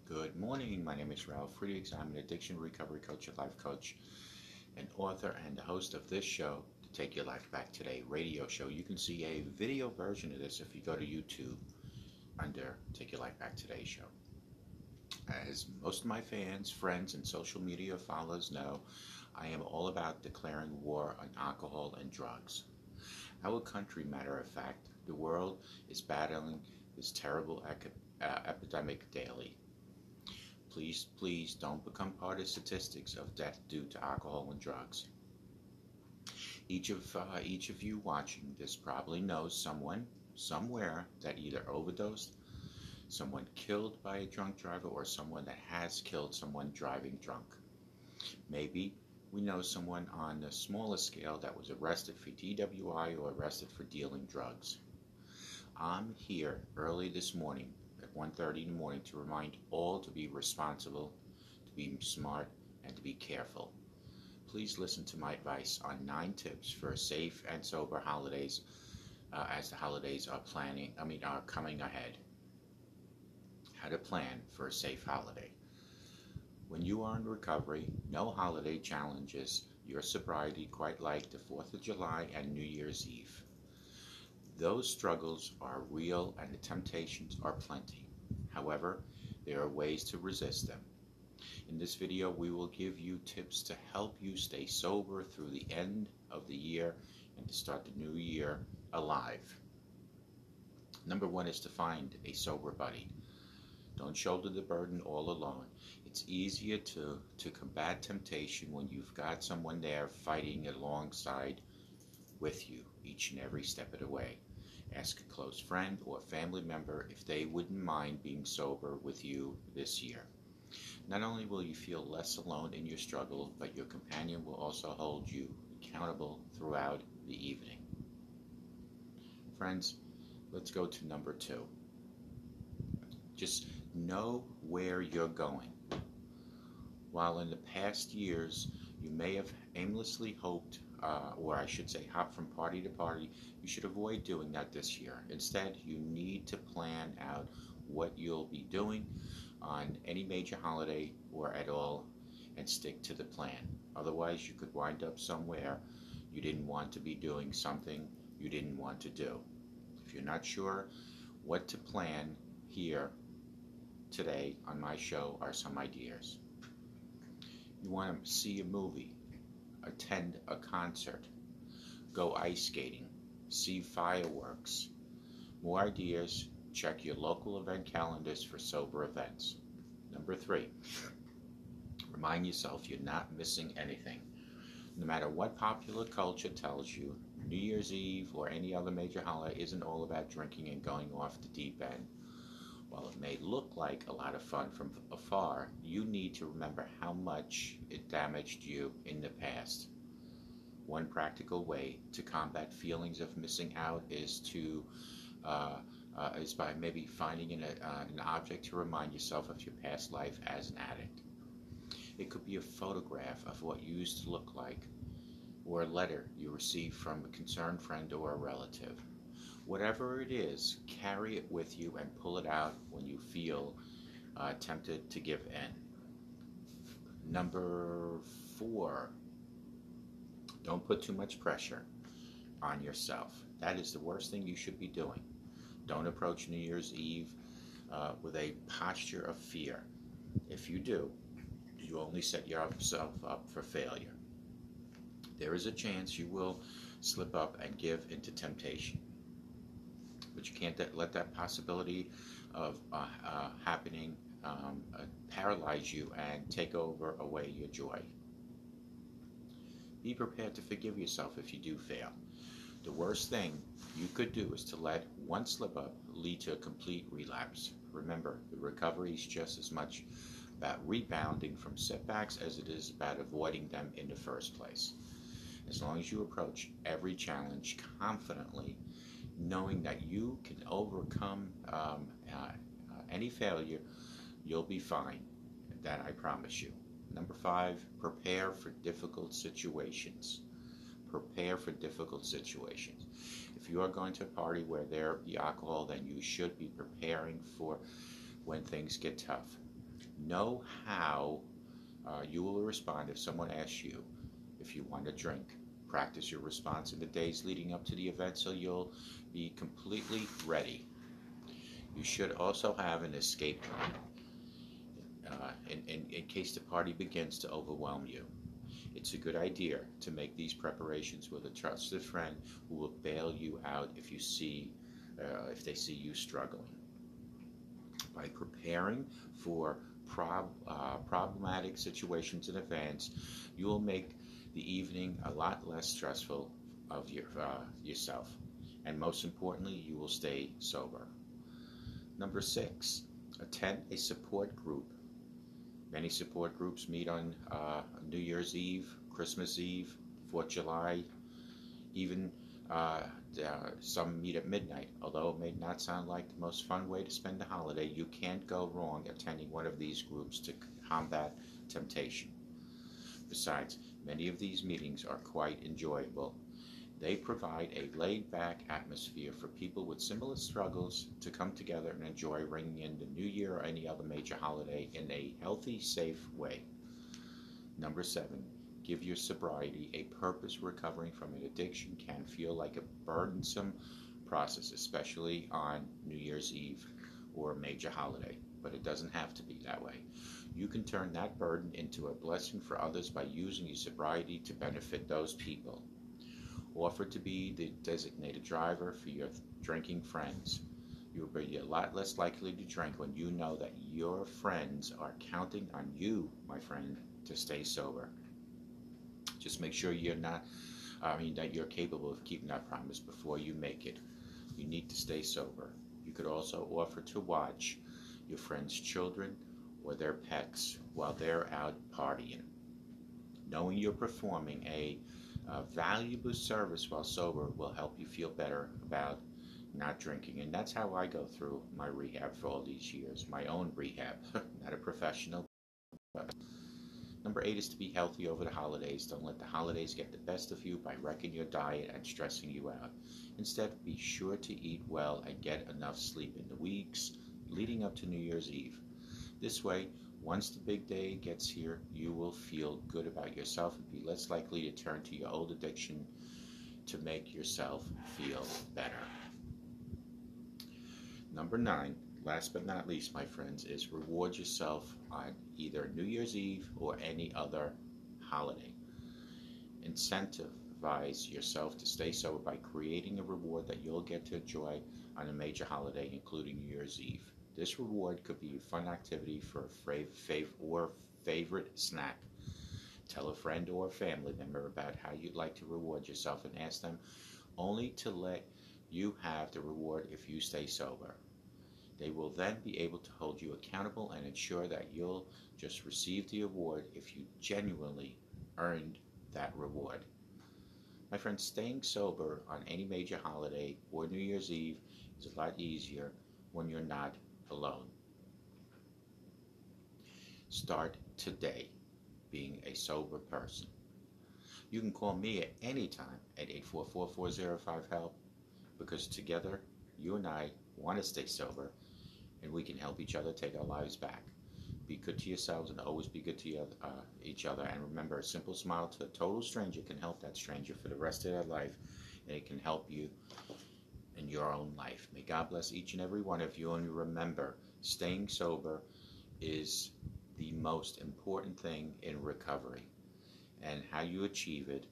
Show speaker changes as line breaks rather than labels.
Good morning. My name is Ralf Friedrichs. I'm an addiction recovery coach, a life coach, an author, and the host of this show, to Take Your Life Back Today radio show. You can see a video version of this if you go to YouTube under Take Your Life Back Today show. As most of my fans, friends, and social media followers know, I am all about declaring war on alcohol and drugs. Our country, matter of fact, the world is battling this terrible epidemic daily. Please don't become part of statistics of death due to alcohol and drugs. Each of you watching this probably knows someone somewhere that either overdosed, someone killed by a drunk driver, or someone that has killed someone driving drunk. Maybe we know someone on a smaller scale that was arrested for DWI or arrested for dealing drugs. I'm here early this morning at 1:30 in the morning to remind all to be responsible, to be smart, and to be careful. Please listen to my advice on 9 tips for safe and sober holidays as the holidays are coming ahead. How to plan for a safe holiday. When you are in recovery, no holiday challenges your sobriety quite like the 4th of July and New Year's Eve. Those struggles are real and the temptations are plenty. However, there are ways to resist them. In this video, we will give you tips to help you stay sober through the end of the year and to start the new year alive. Number 1 is to find a sober buddy. Don't shoulder the burden all alone. It's easier to combat temptation when you've got someone there fighting alongside with you each and every step of the way. Ask a close friend or family member if they wouldn't mind being sober with you this year. Not only will you feel less alone in your struggle, but your companion will also hold you accountable throughout the evening. Friends, let's go to number 2. Just know where you're going. While in the past years you may have aimlessly hoped, or I should say hopped from party to party, you should avoid doing that this year. Instead, you need to plan out what you'll be doing on any major holiday or at all and stick to the plan. Otherwise, you could wind up somewhere you didn't want to be doing something you didn't want to do. If you're not sure what to plan, here today on my show are some ideas. You want to see a movie, attend a concert, go ice skating, see fireworks. More ideas, check your local event calendars for sober events. Number 3, remind yourself you're not missing anything. No matter what popular culture tells you, New Year's Eve or any other major holiday isn't all about drinking and going off the deep end. While it may look like a lot of fun from afar, you need to remember how much it damaged you in the past. One practical way to combat feelings of missing out is by maybe finding an object to remind yourself of your past life as an addict. It could be a photograph of what you used to look like, or a letter you received from a concerned friend or a relative. Whatever it is, carry it with you and pull it out when you feel tempted to give in. Number 4, don't put too much pressure on yourself. That is the worst thing you should be doing. Don't approach New Year's Eve with a posture of fear. If you do, you only set yourself up for failure. There is a chance you will slip up and give into temptation. But you can't let that possibility of happening paralyze you and take away your joy. Be prepared to forgive yourself if you do fail. The worst thing you could do is to let one slip up lead to a complete relapse. Remember, the recovery is just as much about rebounding from setbacks as it is about avoiding them in the first place. As long as you approach every challenge confidently, knowing that you can overcome any failure, you'll be fine. That I promise you. Number 5, prepare for difficult situations. Prepare for difficult situations. If you are going to a party where there be alcohol, then you should be preparing for when things get tough. Know how you will respond if someone asks you if you want a drink. Practice your response in the days leading up to the event so you'll be completely ready. You should also have an escape plan in case the party begins to overwhelm you. It's a good idea to make these preparations with a trusted friend who will bail you out if they see you struggling. By preparing for problematic situations in advance, you will make the evening a lot less stressful of yourself. And most importantly, you will stay sober. Number 6, attend a support group. Many support groups meet on New Year's Eve, Christmas Eve, 4th of July, even some meet at midnight. Although it may not sound like the most fun way to spend the holiday, you can't go wrong attending one of these groups to combat temptation. Besides, many of these meetings are quite enjoyable. They provide a laid-back atmosphere for people with similar struggles to come together and enjoy ringing in the New Year or any other major holiday in a healthy, safe way. Number 7, give your sobriety a purpose. Recovering from an addiction can feel like a burdensome process, especially on New Year's Eve or a major holiday, but it doesn't have to be that way. You can turn that burden into a blessing for others by using your sobriety to benefit those people. Offer to be the designated driver for your drinking friends. You'll be a lot less likely to drink when you know that your friends are counting on you, my friend, to stay sober. Just make sure that you're capable of keeping that promise before you make it. You need to stay sober. You could also offer to watch your friends' children or their pets while they're out partying. Knowing you're performing a valuable service while sober will help you feel better about not drinking. And that's how I go through my rehab for all these years. My own rehab, not a professional. But number 8 is to be healthy over the holidays. Don't let the holidays get the best of you by wrecking your diet and stressing you out. Instead, be sure to eat well and get enough sleep in the weeks leading up to New Year's Eve. This way, once the big day gets here, you will feel good about yourself and be less likely to turn to your old addiction to make yourself feel better. Number 9, last but not least, my friends, is reward yourself on either New Year's Eve or any other holiday. Incentivize yourself to stay sober by creating a reward that you'll get to enjoy on a major holiday, including New Year's Eve. This reward could be a fun activity for a favorite snack. Tell a friend or a family member about how you'd like to reward yourself and ask them only to let you have the reward if you stay sober. They will then be able to hold you accountable and ensure that you'll just receive the award if you genuinely earned that reward. My friends, staying sober on any major holiday or New Year's Eve is a lot easier when you're not alone. Start today being a sober person. You can call me at any time at 844-405-HELP because together you and I want to stay sober and we can help each other take our lives back. Be good to yourselves and always be good to each other. And remember, a simple smile to a total stranger can help that stranger for the rest of their life, and it can help you in your own life. May God bless each and every one of you, and remember, staying sober is the most important thing in recovery, and how you achieve it